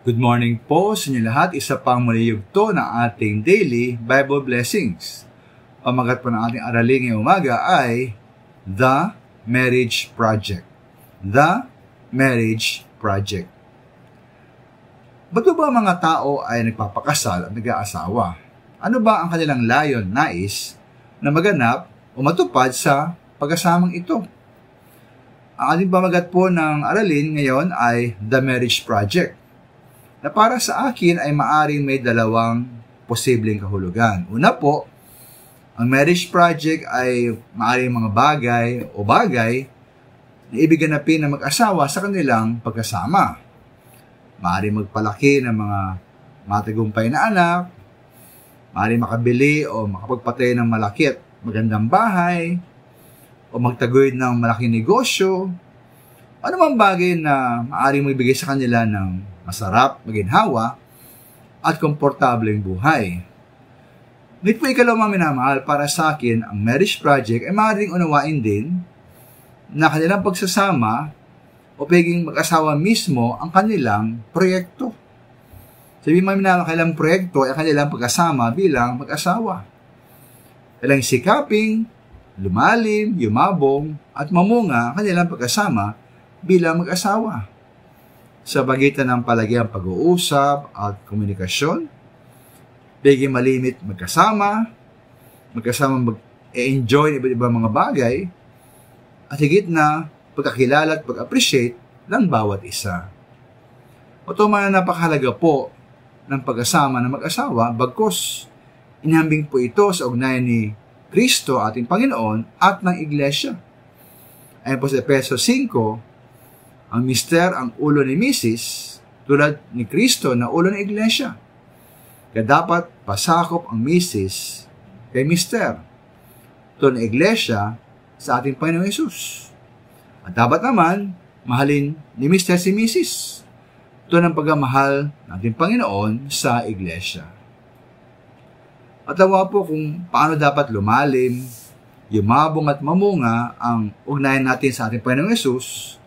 Good morning po sa inyo lahat. Isa pang muli yugto ng ating daily Bible blessings. Pamagat po ng ating aralin ngayong umaga ay The Marriage Project. The Marriage Project. Ba't ba mga tao ay nagpapakasal at nag-aasawa? Ano ba ang kanilang layon, nais na maganap o matupad sa pag-asamang ito? Ang ating pamagat po ng aralin ngayon ay The Marriage Project, na para sa akin ay maaring may dalawang posibleng kahulugan. Una po, ang marriage project ay maaring mga bagay na ibig ganapin ng mag-asawa sa kanilang pagkasama. Maaring magpalaki ng mga matagumpay na anak, maaring makabili o makapagpatay ng malaki at magandang bahay, o magtaguyod ng malaking negosyo, ano mang bagay na maaring magbigay sa kanila ng masarap, maginhawa, at komportableng buhay. Ngunit po ikalawang minamahal, para sa akin, ang marriage project ay maaaring unawain din na kanilang pagsasama o pwedeng mag-asawa mismo ang kanilang proyekto. Sabi mga minamahal, kanilang proyekto ay kanilang pagkasama bilang mag-asawa. Kailang sikaping, lumalim, yumabong, at mamunga ang kanilang pagkasama bilang mag-asawa. Sa pagitan ng palagiang pag-uusap at komunikasyon, biging malimit magkasama mag-enjoy ng iba't ibang mga bagay, at higit na pagkakilala at pag-appreciate ng bawat isa. O man, napakahalaga po ng pag-asama ng mag-asawa, bagkus inihambing po ito sa ugnayan ni Kristo, ating Panginoon, at ng Iglesia. Ayon po sa Efeso 5, ang mister ang ulo ni Mrs. tulad ni Kristo na ulo ng Iglesia. Kaya dapat pasakop ang Mrs. kay mister, tulad ng Iglesia sa ating Panginoong Hesus. At dapat naman, mahalin ni mister si Mrs. tulad ng pagmamahal ng ating Panginoon sa Iglesia. At tawa po kung paano dapat lumalim, yumabong at mamunga ang ugnayan natin sa ating Panginoong Hesus.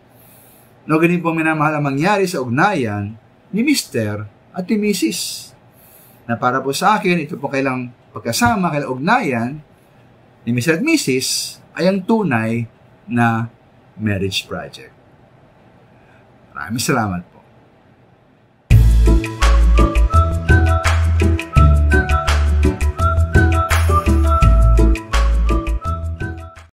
No, ganun po minamahal ang mangyari sa ugnayan ni Mr. at ni Mrs. Na para po sa akin, ito po kailang pagkasama, kailang ugnayan ni Mr. at Mrs. ay ang tunay na marriage project. Maraming salamat po.